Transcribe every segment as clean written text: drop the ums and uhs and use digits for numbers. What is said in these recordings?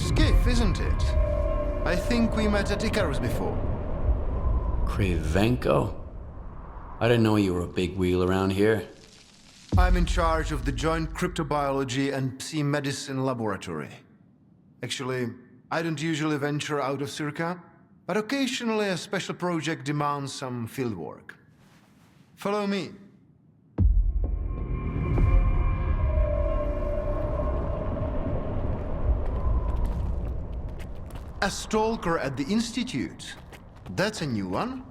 Skiff, isn't it? I think we met at Icarus before. Krivenko? I didn't know you were a big wheel around here. I'm in charge of the Joint Cryptobiology and Psi-Medicine Laboratory. Actually, I don't usually venture out of Circa, but occasionally a special project demands some fieldwork. Follow me. A stalker at the Institute. That's a new one.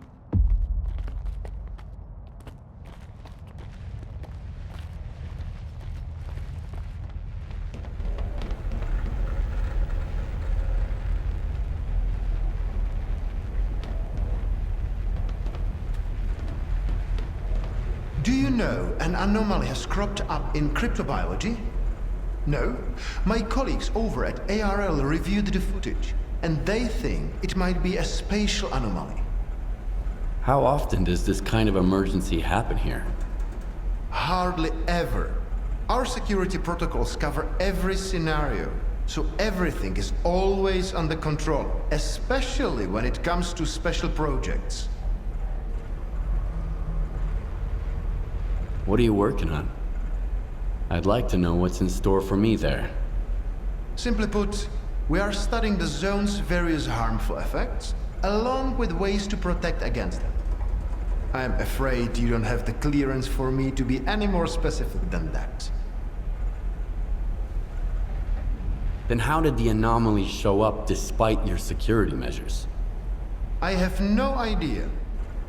Do you know an anomaly has cropped up in cryptobiology? No? My colleagues over at ARL reviewed the footage, and they think it might be a spatial anomaly. How often does this kind of emergency happen here? Hardly ever. Our security protocols cover every scenario, so everything is always under control, especially when it comes to special projects. What are you working on? I'd like to know what's in store for me there. Simply put, we are studying the zone's various harmful effects, along with ways to protect against them. I am afraid you don't have the clearance for me to be any more specific than that. Then how did the anomaly show up despite your security measures? I have no idea.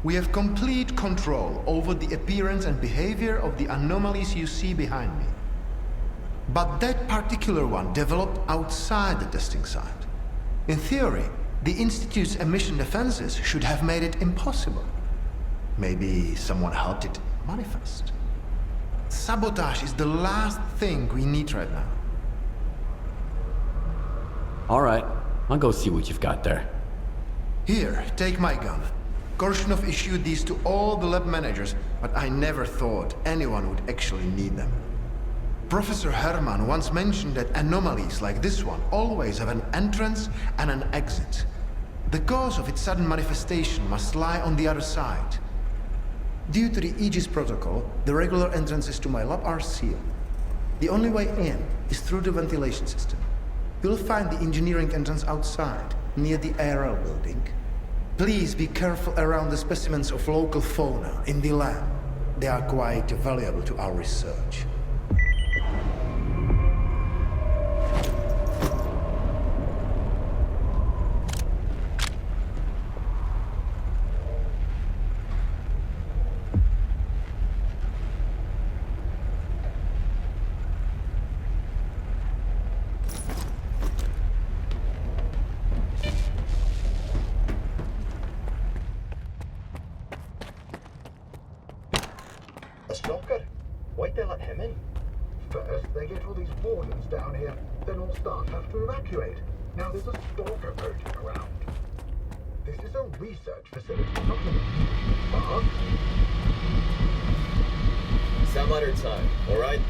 We have complete control over the appearance and behavior of the anomalies you see behind me. But that particular one developed outside the testing site. In theory, the Institute's emission defenses should have made it impossible. Maybe someone helped it manifest. Sabotage is the last thing we need right now. All right, I'll go see what you've got there. Here, take my gun. Korshunov issued these to all the lab managers, but I never thought anyone would actually need them. Professor Herman once mentioned that anomalies like this one always have an entrance and an exit. The cause of its sudden manifestation must lie on the other side. Due to the Aegis protocol, the regular entrances to my lab are sealed. The only way in is through the ventilation system. You'll find the engineering entrance outside, near the ARL building. Please be careful around the specimens of local fauna in the lab. They are quite valuable to our research. S.T.A.L.K.E.R. Why'd they let him in? First, they get all these wardens down here, then all staff have to evacuate. Now there's a stalker project around. This is a research facility, not an but... Some other time, alright?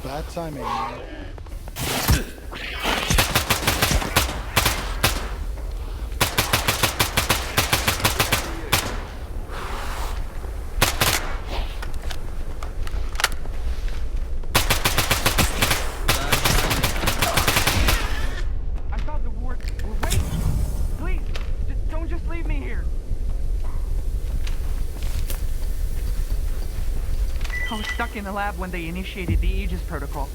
Bad timing, man. I thought the wards were waiting. Please, don't just leave me here. I was stuck in the lab when they initiated the Aegis protocol.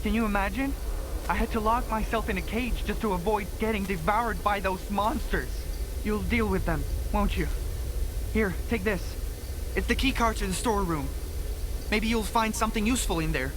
Can you imagine? I had to lock myself in a cage just to avoid getting devoured by those monsters. You'll deal with them, won't you? Here, take this. It's the key card to the storeroom. Maybe you'll find something useful in there.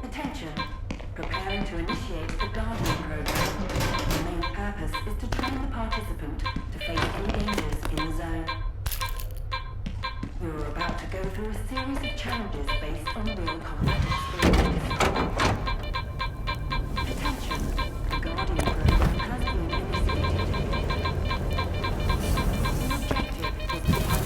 Attention. Preparing to initiate the Guardian program. The main purpose is to train the participant to face any dangers in the zone. We are about to go through a series of challenges based on real combat experience. Attention. The Guardian program has been initiated. The objective is to isolate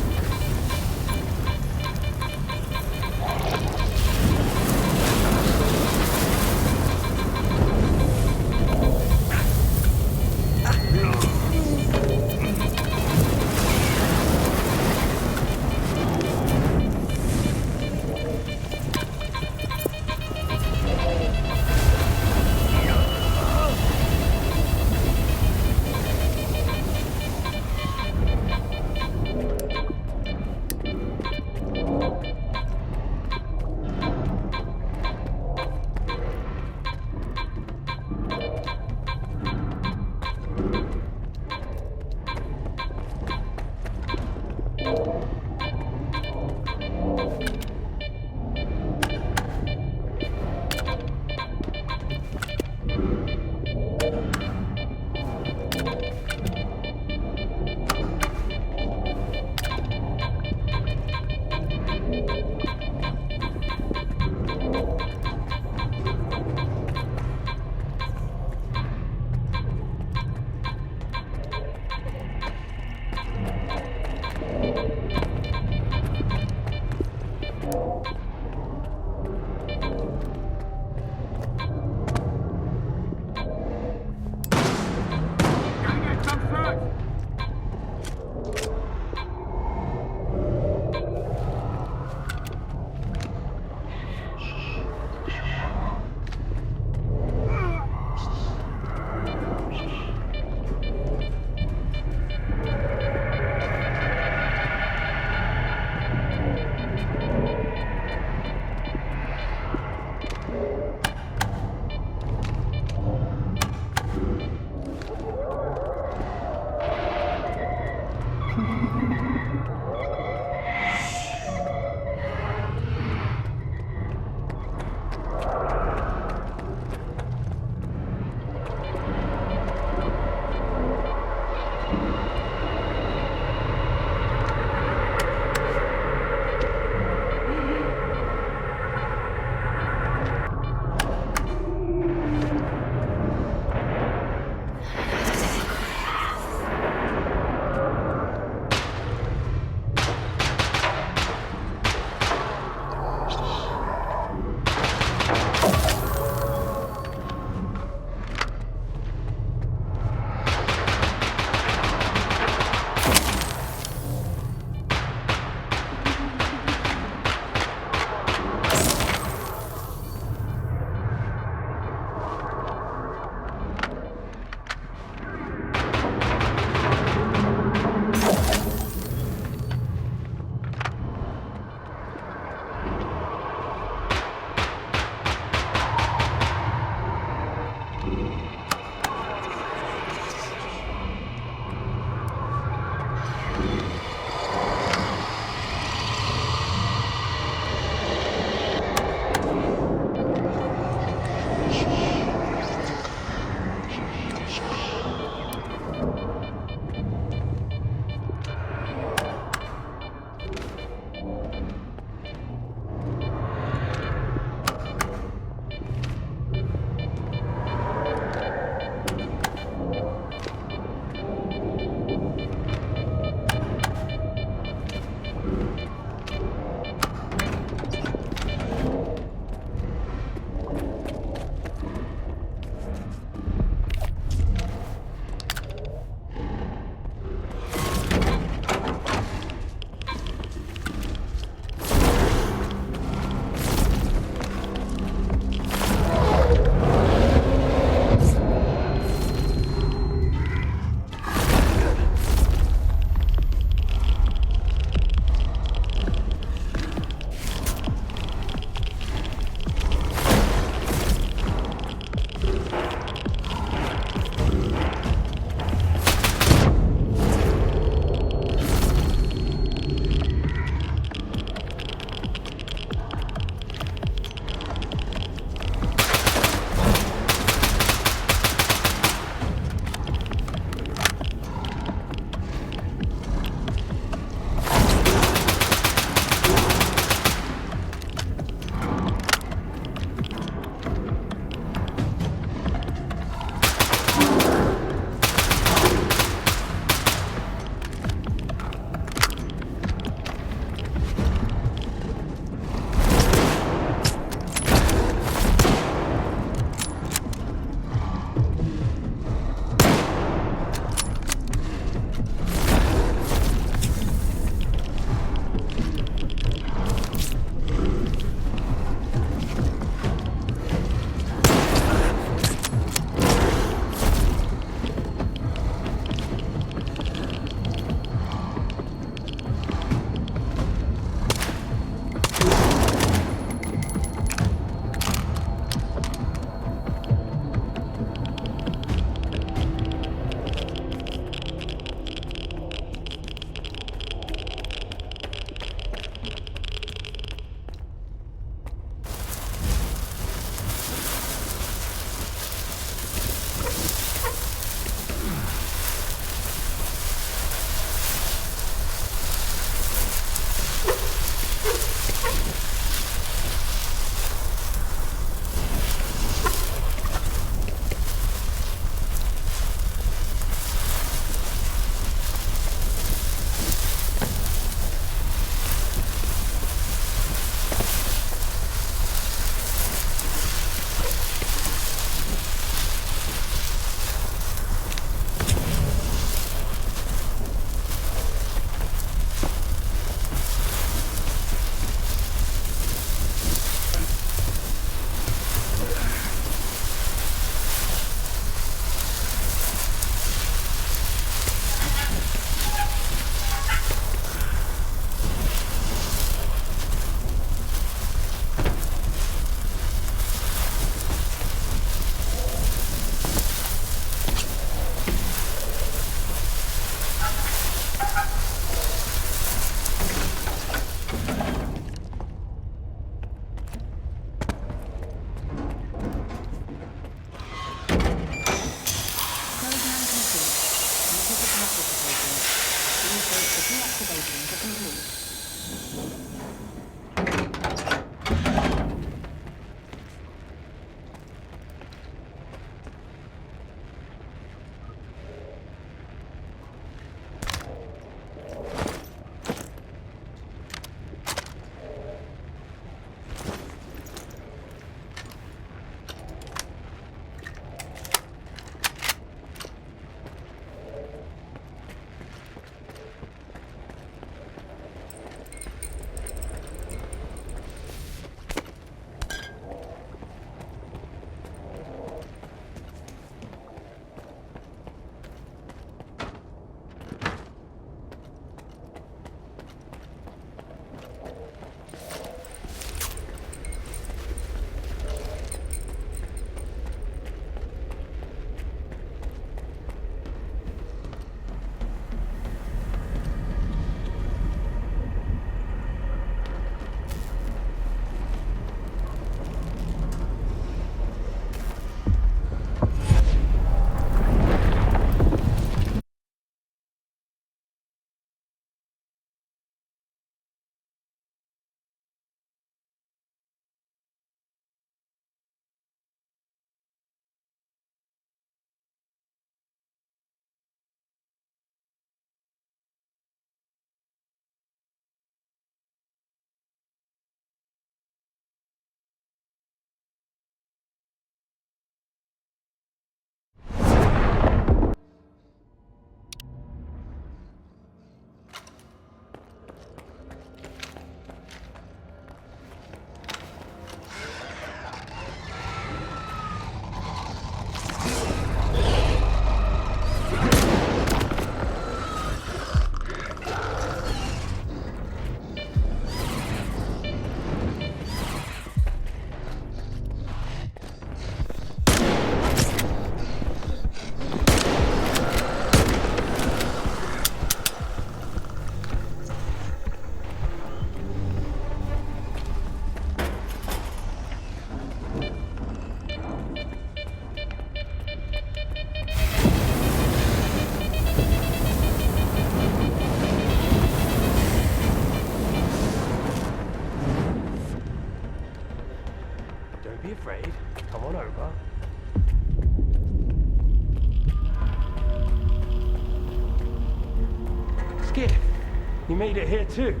You made it here too.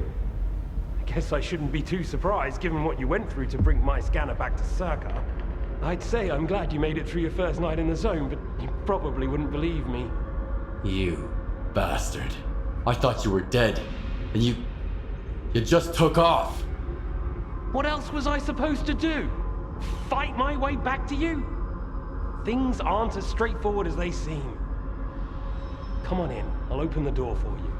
I guess I shouldn't be too surprised given what you went through to bring my scanner back to S.T.A.L.K.E.R. I'd say I'm glad you made it through your first night in the zone, but you probably wouldn't believe me. You bastard. I thought you were dead. And you just took off. What else was I supposed to do? Fight my way back to you? Things aren't as straightforward as they seem. Come on in. I'll open the door for you.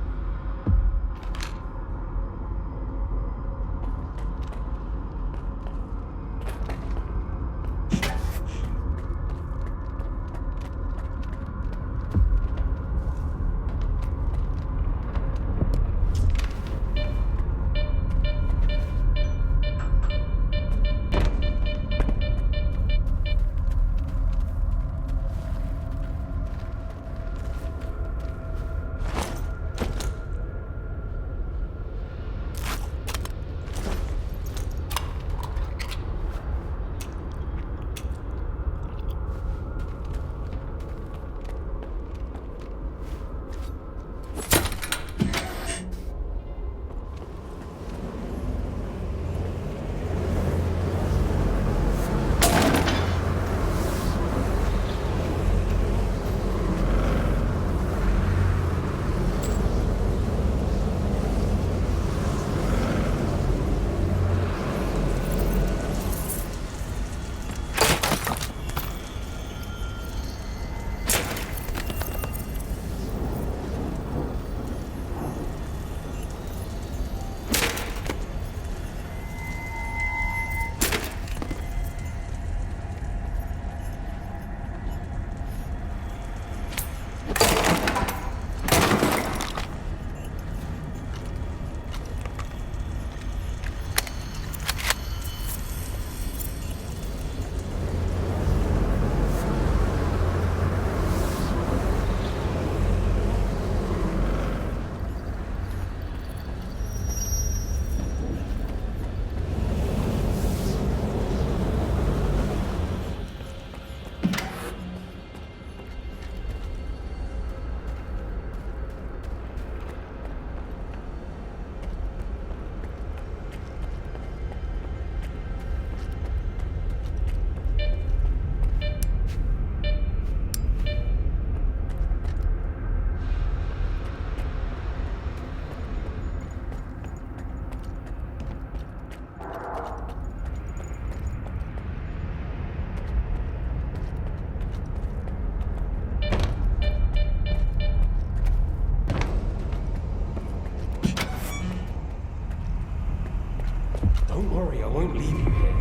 Don't worry, I won't leave you here.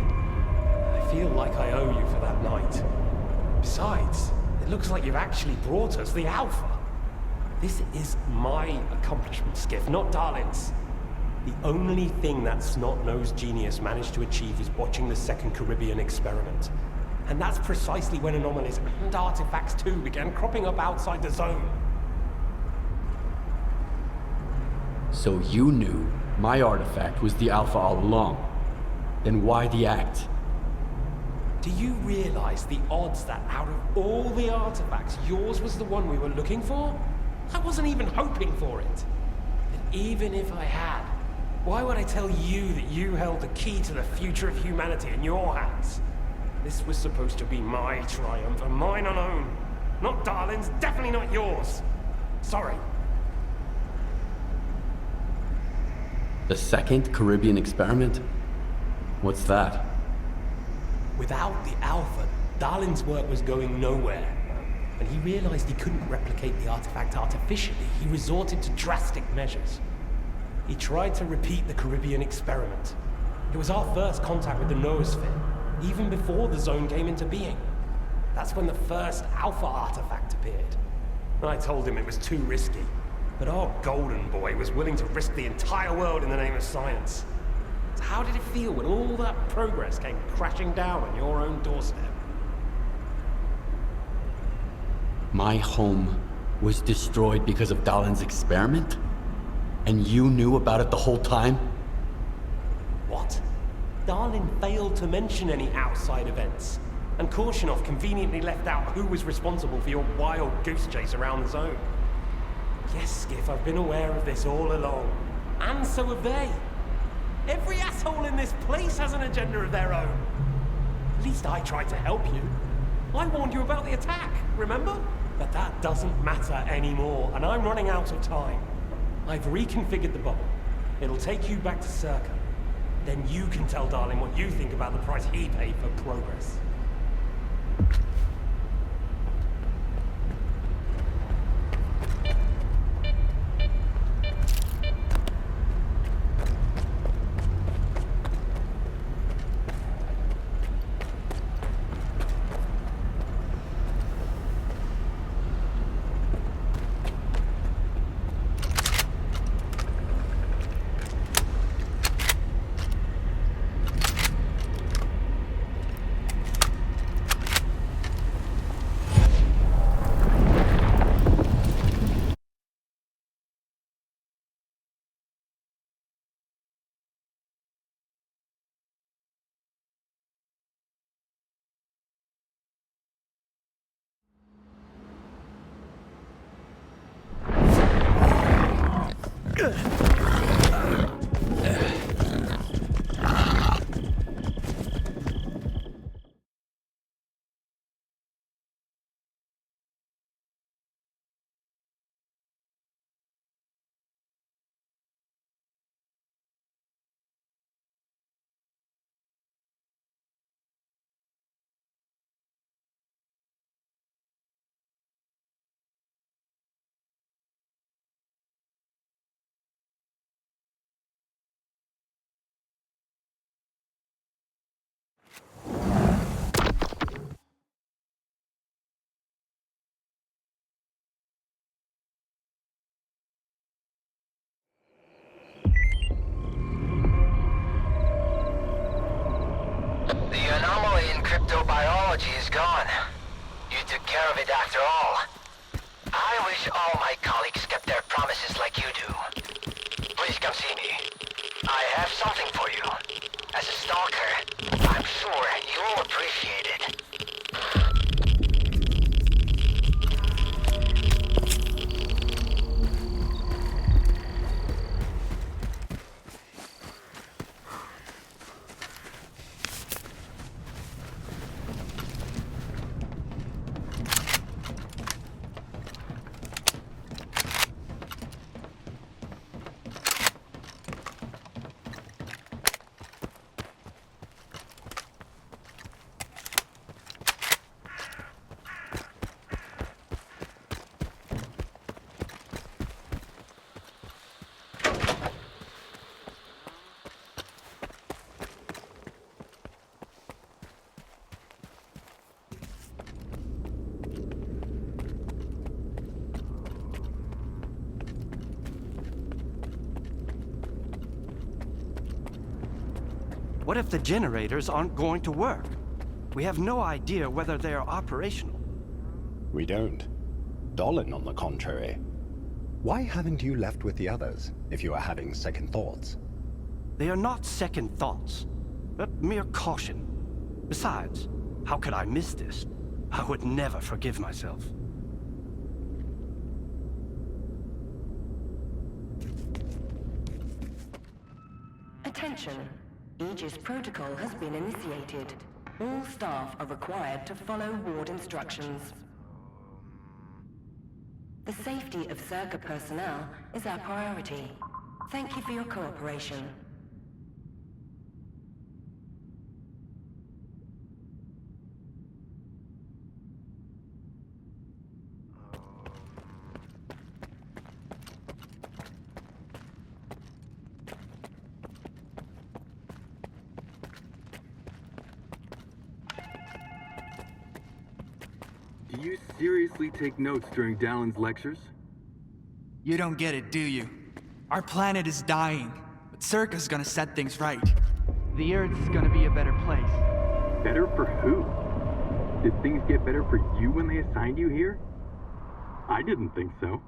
I feel like I owe you for that night. Besides, it looks like you've actually brought us the Alpha. This is my accomplishment, Skiff, not Darlin's. The only thing that snot-nosed genius managed to achieve is watching the second Caribbean experiment. And that's precisely when anomalies and artifacts too began cropping up outside the zone. So you knew my artifact was the Alpha all along. Then why the act? Do you realize the odds that out of all the artifacts, yours was the one we were looking for? I wasn't even hoping for it. And even if I had, why would I tell you that you held the key to the future of humanity in your hands? This was supposed to be my triumph, and mine alone. Not Darlin's, definitely not yours. Sorry. The second Caribbean experiment? What's that? Without the Alpha, Darlin's work was going nowhere. When he realized he couldn't replicate the artifact artificially, he resorted to drastic measures. He tried to repeat the Caribbean experiment. It was our first contact with the noosphere, even before the zone came into being. That's when the first Alpha artifact appeared. I told him it was too risky, but our golden boy was willing to risk the entire world in the name of science. So how did it feel when all that progress came crashing down on your own doorstep? My home was destroyed because of Dalin's experiment? And you knew about it the whole time? What? Darlin failed to mention any outside events, and Korshunov conveniently left out who was responsible for your wild goose chase around the zone. Yes, Skiff, I've been aware of this all along. And so have they. Every asshole in this place has an agenda of their own. At least I tried to help you. I warned you about the attack, remember? But that doesn't matter anymore, and I'm running out of time. I've reconfigured the bubble. It'll take you back to S.T.A.L.K.E.R. Then you can tell Darling what you think about the price he paid for progress. The anomaly in cryptobiology is gone. You took care of it after all. I wish all my colleagues kept their promises like you do. Please come see me. I have something for you. As a stalker, I'm sure you'll appreciate it. What if the generators aren't going to work? We have no idea whether they are operational. We don't. Dolan, on the contrary. Why haven't you left with the others, if you are having second thoughts? They are not second thoughts, but mere caution. Besides, how could I miss this? I would never forgive myself. Attention. Aegis protocol has been initiated. All staff are required to follow ward instructions. The safety of S.T.A.L.K.E.R personnel is our priority. Thank you for your cooperation. Do you seriously take notes during Dalin's lectures? You don't get it, do you? Our planet is dying, but S.T.A.L.K.E.R's gonna set things right. The Earth's gonna be a better place. Better for who? Did things get better for you when they assigned you here? I didn't think so.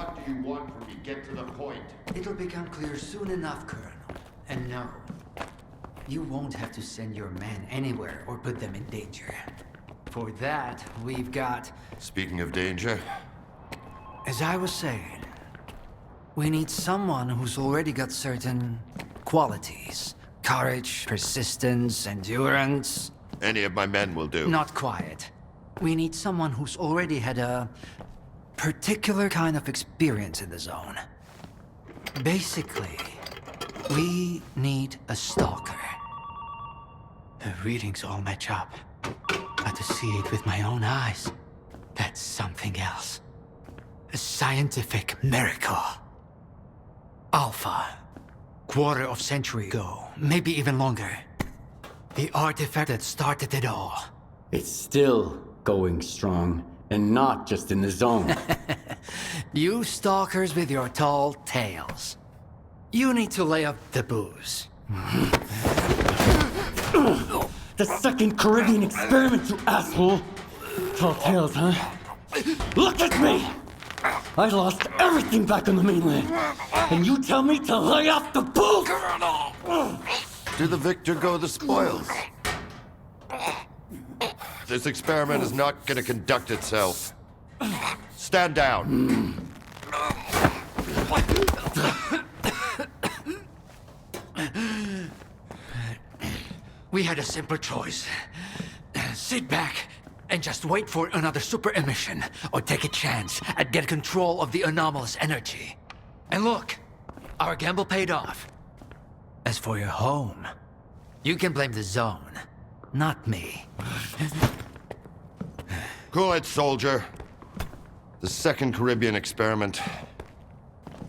What do you want from me? Get to the point. It'll become clear soon enough, Colonel. And no, you won't have to send your men anywhere or put them in danger. For that, we've got... Speaking of danger... As I was saying, we need someone who's already got certain qualities. Courage, persistence, endurance. Any of my men will do. Not quiet. We need someone who's already had a particular kind of experience in the zone. Basically, we need a stalker. The readings all match up. But to see it with my own eyes, that's something else. A scientific miracle. Alpha. Quarter of century ago, maybe even longer. The artifact that started it all. It's still going strong, and not just in the zone. You stalkers with your tall tales. You need to lay up the booze. The second Caribbean experiment, you asshole! Tall tales, huh? Look at me! I lost everything back on the mainland, and you tell me to lay off the booze! To the victor go the spoils. This experiment is not going to conduct itself. Stand down. We had a simple choice. Sit back and just wait for another super emission, or take a chance at get control of the anomalous energy. And look, our gamble paid off. As for your home, you can blame the zone, not me. Cool it, soldier. The second Caribbean experiment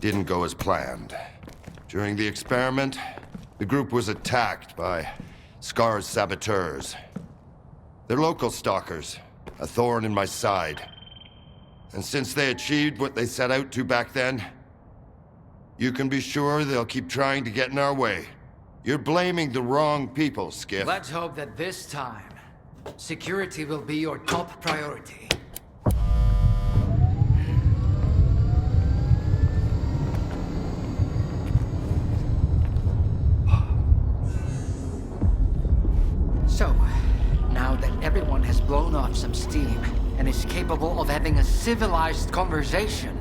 didn't go as planned. During the experiment, the group was attacked by S.T.A.L.K.E.R's saboteurs. They're local stalkers, a thorn in my side. And since they achieved what they set out to back then, you can be sure they'll keep trying to get in our way. You're blaming the wrong people, Skiff. Let's hope that this time, security will be your top priority. So, now that everyone has blown off some steam and is capable of having a civilized conversation,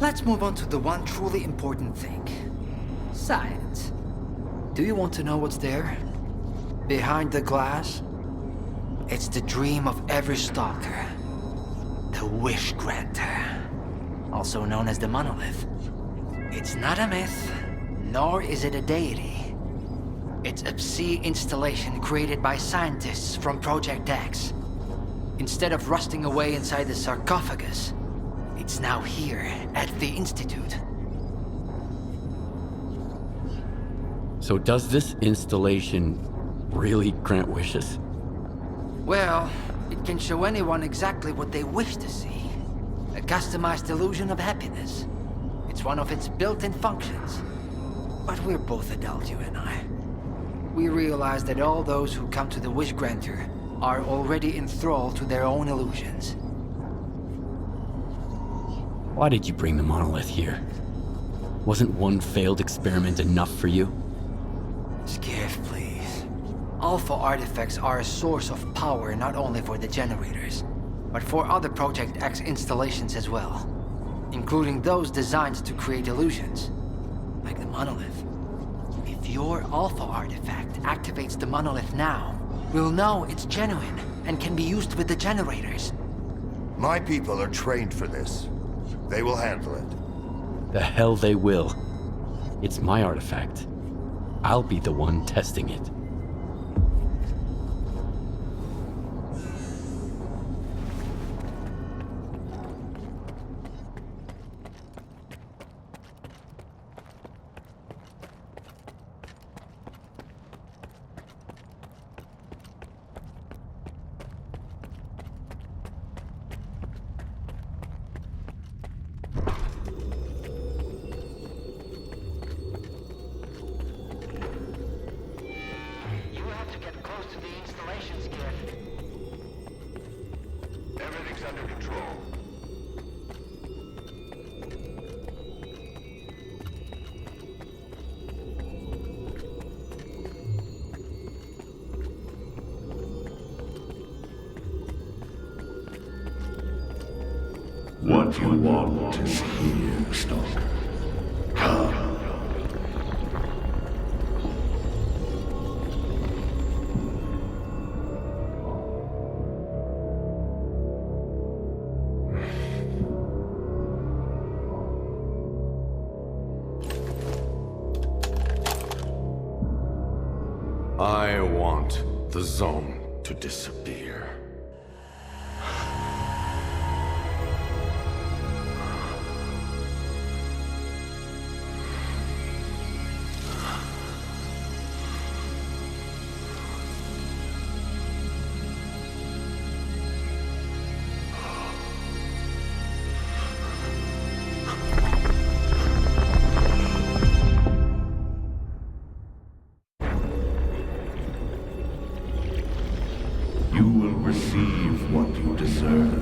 let's move on to the one truly important thing. Science. Do you want to know what's there? Behind the glass? It's the dream of every stalker. The Wish Granter. Also known as the Monolith. It's not a myth, nor is it a deity. It's a Psi installation created by scientists from Project X. Instead of rusting away inside the sarcophagus, it's now here at the Institute. So does this installation really grant wishes? Well, it can show anyone exactly what they wish to see. A customized illusion of happiness. It's one of its built-in functions. But we're both adults, you and I. We realize that all those who come to the Wish Granter are already enthralled to their own illusions. Why did you bring the monolith here? Wasn't one failed experiment enough for you? Skiff, please. Alpha artifacts are a source of power not only for the generators, but for other Project X installations as well. Including those designed to create illusions, like the monolith. If your Alpha artifact activates the monolith now, we'll know it's genuine and can be used with the generators. My people are trained for this. They will handle it. The hell they will. It's my artifact. I'll be the one testing it. What you want is here, Stalker. Come. I want the zone to disappear. You will receive what you deserve.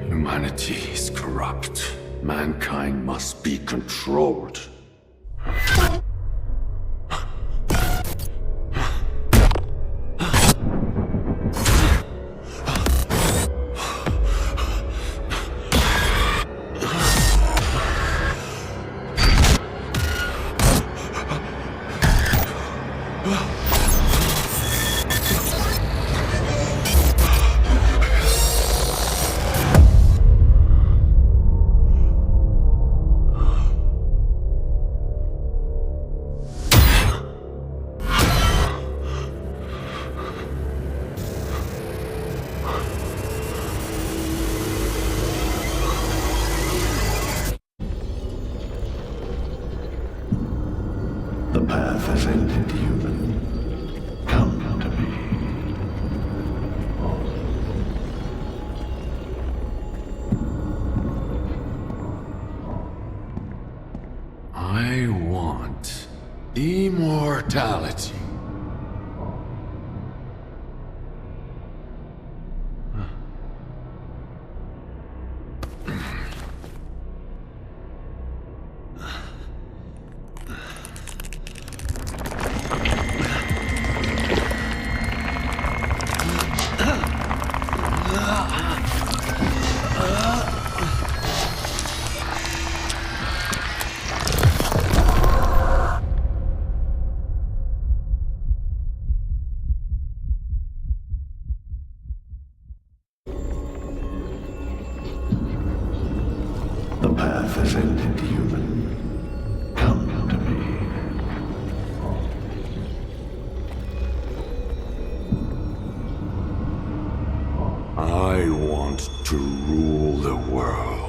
Humanity is corrupt. Mankind must be controlled. The path has ended, human. Come to me. I want immortality. The path has ended, human. Come to me. I want to rule the world.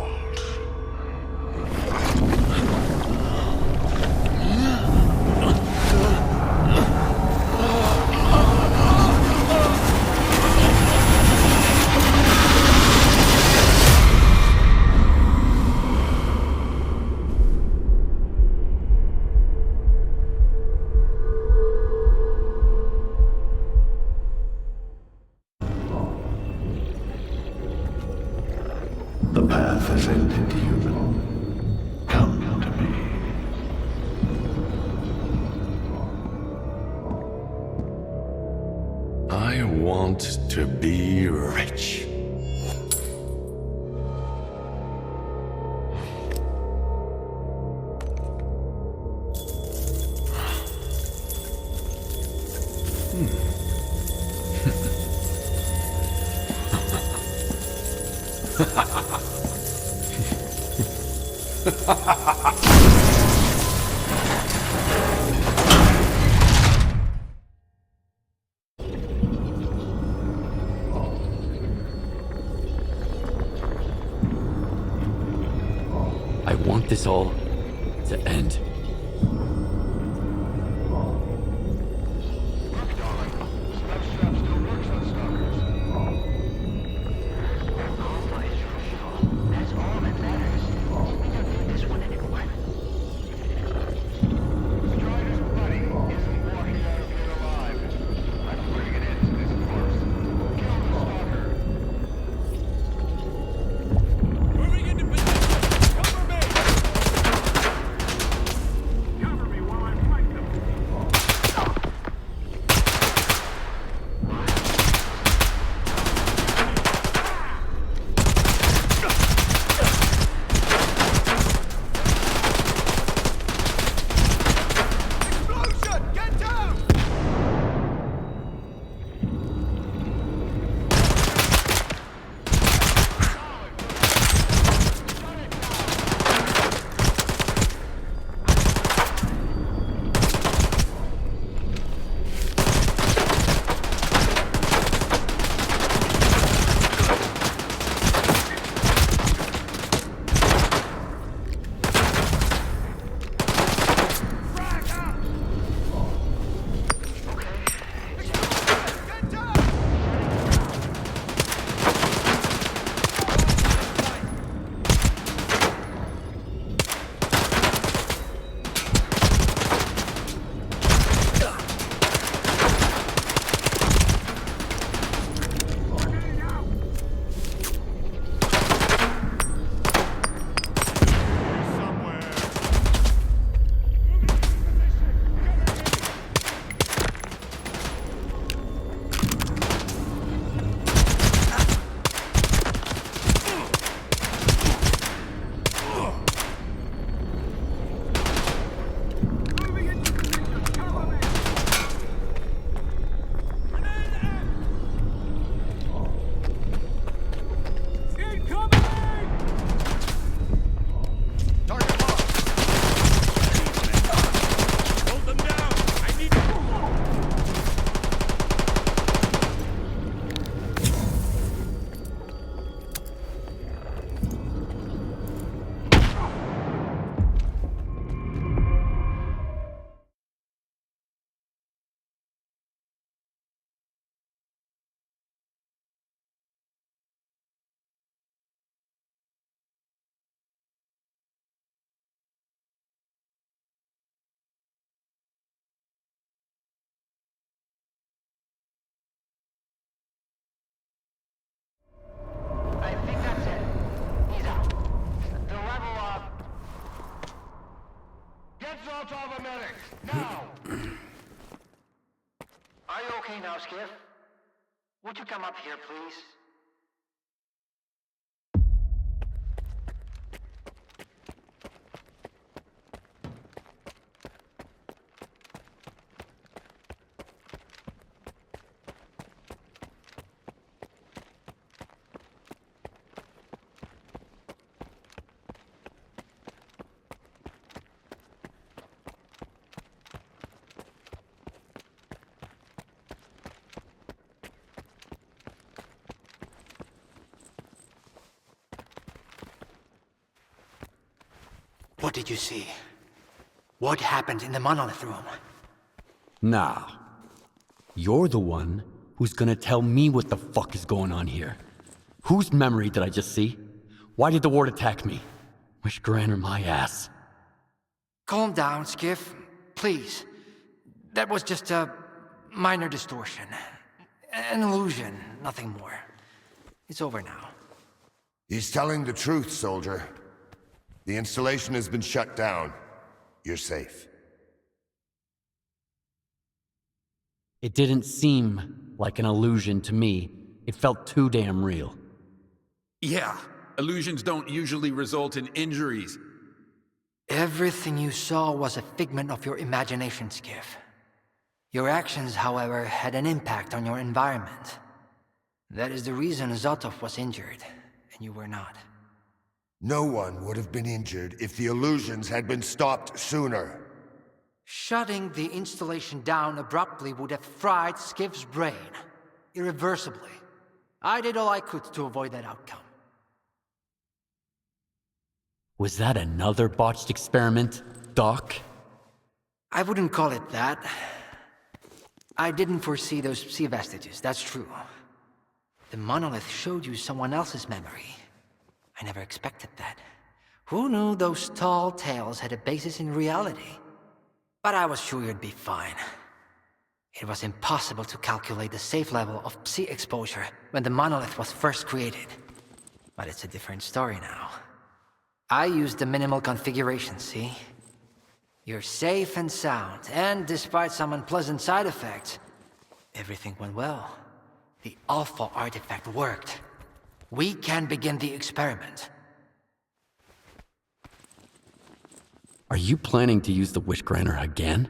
The path has ended, human. Come to me. I want to be rich. I want this all to end. all the medics, now! Are you okay now, Skiff? Would you come up here, please? What did you see? What happened in the monolith room? Nah. You're the one who's gonna tell me what the fuck is going on here. Whose memory did I just see? Why did the ward attack me? Wish Granner my ass. Calm down, Skiff. Please. That was just a minor distortion. An illusion, nothing more. It's over now. He's telling the truth, soldier. The installation has been shut down. You're safe. It didn't seem like an illusion to me. It felt too damn real. Yeah, illusions don't usually result in injuries. Everything you saw was a figment of your imagination, Skiff. Your actions, however, had an impact on your environment. That is the reason Yaktop was injured, and you were not. No one would have been injured if the illusions had been stopped sooner. Shutting the installation down abruptly would have fried Skiff's brain. Irreversibly. I did all I could to avoid that outcome. Was that another botched experiment, Doc? I wouldn't call it that. I didn't foresee those sea vestiges, that's true. The monolith showed you someone else's memory. I never expected that. Who knew those tall tales had a basis in reality? But I was sure you'd be fine. It was impossible to calculate the safe level of psi exposure when the monolith was first created. But it's a different story now. I used the minimal configuration, see? You're safe and sound, and despite some unpleasant side effects, everything went well. The Alpha artifact worked. We can begin the experiment. Are you planning to use the Wish Granner again?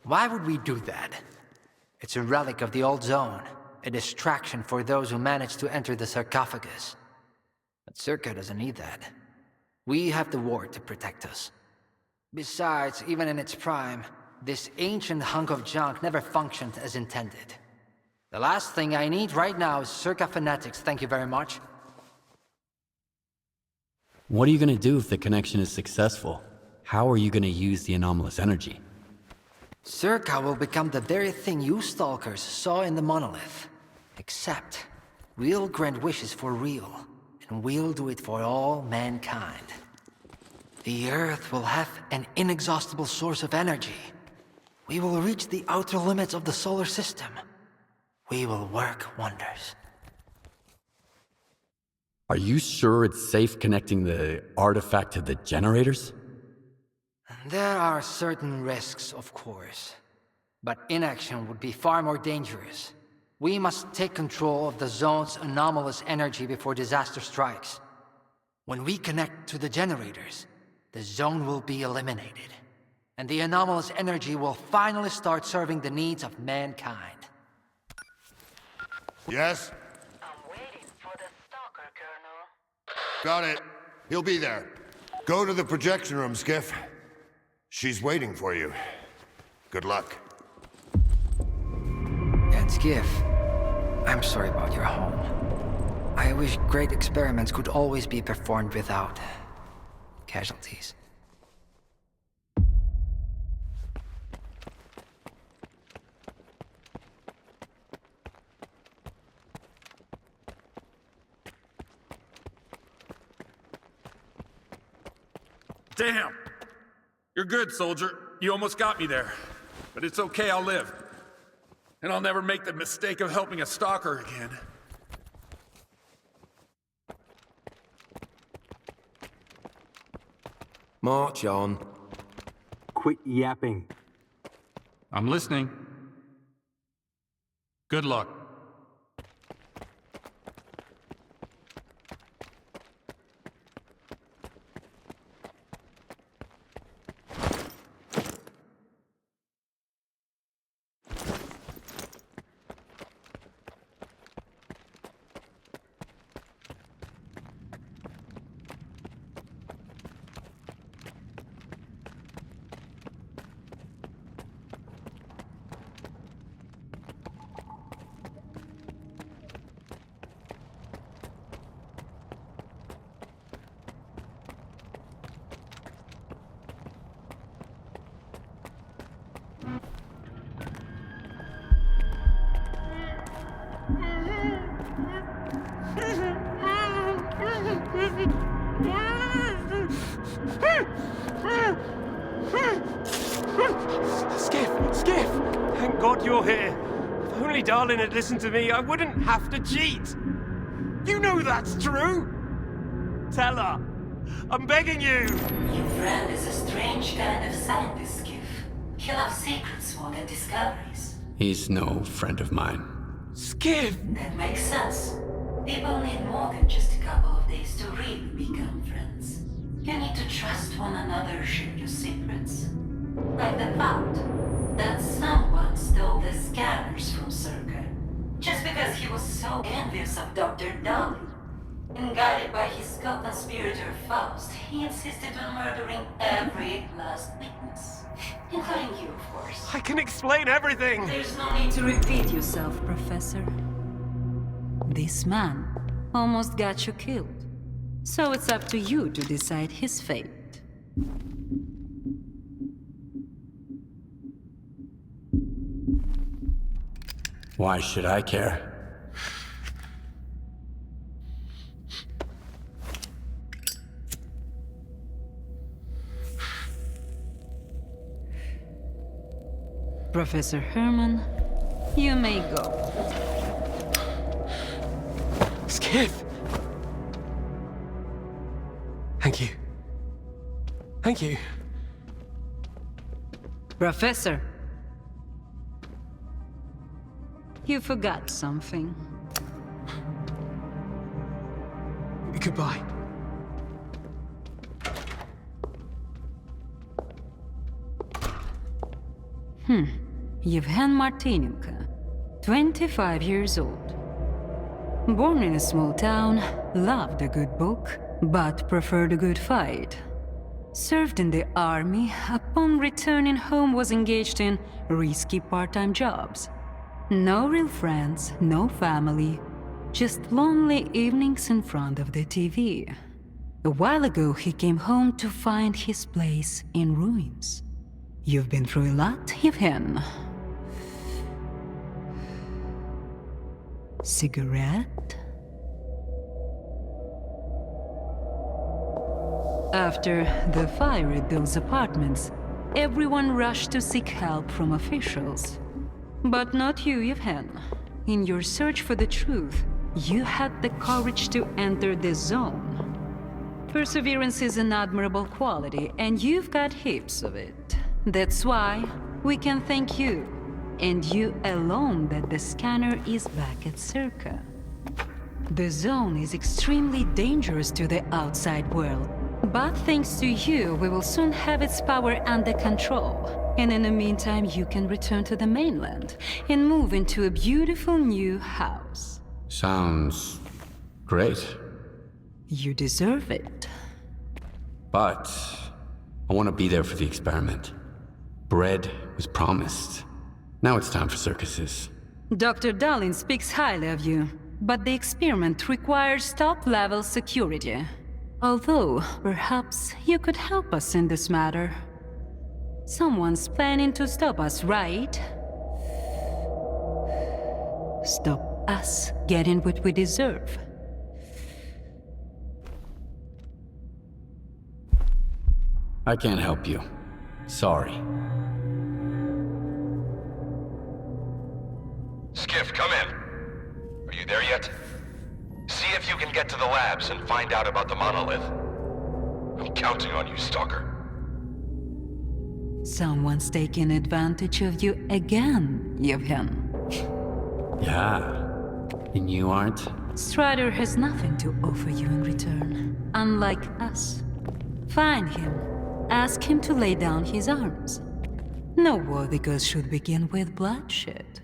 Why would we do that? It's a relic of the old zone, a distraction for those who manage to enter the sarcophagus. But S.T.A.L.K.E.R doesn't need that. We have the ward to protect us. Besides, even in its prime, this ancient hunk of junk never functioned as intended. The last thing I need right now is S.T.A.L.K.E.R fanatics, thank you very much. What are you gonna do if the connection is successful? How are you gonna use the anomalous energy? S.T.A.L.K.E.R will become the very thing you stalkers saw in the monolith. Except, we'll grant wishes for real, and we'll do it for all mankind. The Earth will have an inexhaustible source of energy. We will reach the outer limits of the solar system. We will work wonders. Are you sure it's safe connecting the artifact to the generators? There are certain risks, of course. But inaction would be far more dangerous. We must take control of the zone's anomalous energy before disaster strikes. When we connect to the generators, the zone will be eliminated. And the anomalous energy will finally start serving the needs of mankind. Yes? I'm waiting for the S.T.A.L.K.E.R, Colonel. Got it. He'll be there. Go to the projection room, Skiff. She's waiting for you. Good luck. And Skiff, I'm sorry about your home. I wish great experiments could always be performed without casualties. Damn! You're good, soldier. You almost got me there. But it's okay, I'll live. And I'll never make the mistake of helping a stalker again. March on. quit yapping. I'm listening. Good luck. Skiff! Thank God you're here. If only Darlin had listened to me, I wouldn't have to cheat. You know that's true. Tell her. I'm begging you. Your friend is a strange kind of scientist, Skiff. He loves secrets more than discoveries. He's no friend of mine. Skiff! That makes sense. People need more than just a couple of days to really become friends. You need to trust one another, share your secrets. Like the fact that someone stole the scanners from S.T.A.L.K.E.R. just because he was so envious of Dr. Darlin. And guided by his co-conspirator Faust, he insisted on murdering every last witness. Including you, of course. I can explain everything! There's no need to repeat yourself, Professor. This man almost got you killed. So it's up to you to decide his fate. Why should I care? Professor Herman, you may go. Skiff! Thank you. Thank you. Professor, you forgot something. Goodbye. Yevhen Martinenko, 25 years old. Born in a small town, loved a good book, but preferred a good fight. Served in the army, upon returning home was engaged in risky part-time jobs. No real friends, no family, just lonely evenings in front of the TV. A while ago he came home to find his place in ruins. You've been through a lot, Yevhen. Cigarette? After the fire at those apartments, everyone rushed to seek help from officials. But not you, Yevhen. In your search for the truth, you had the courage to enter the zone. Perseverance is an admirable quality, and you've got heaps of it. That's why we can thank you, and you alone, that the scanner is back at S.T.A.L.K.E.R. The zone is extremely dangerous to the outside world, but thanks to you, we will soon have its power under control. And in the meantime, you can return to the mainland and move into a beautiful new house. Sounds great. You deserve it. But I want to be there for the experiment. Bread was promised. Now it's time for circuses. Dr. Darlin speaks highly of you, but the experiment requires top-level security. Although, perhaps you could help us in this matter. Someone's planning to stop us, right? Stop us getting what we deserve. I can't help you. Sorry. Skiff, come in. Are you there yet? See if you can get to the labs and find out about the monolith. I'm counting on you, Stalker. Someone's taking advantage of you again, Yevhen. Yeah. And you aren't? Strider has nothing to offer you in return, unlike us. Find him. Ask him to lay down his arms. No war because should begin with bloodshed.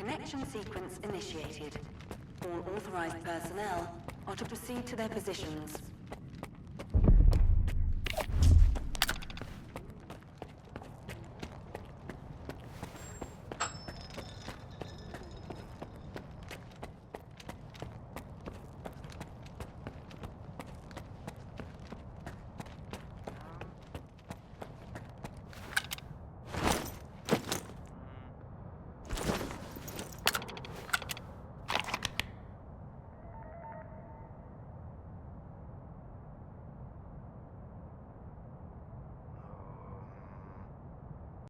Connection sequence initiated. All authorized personnel are to proceed to their positions.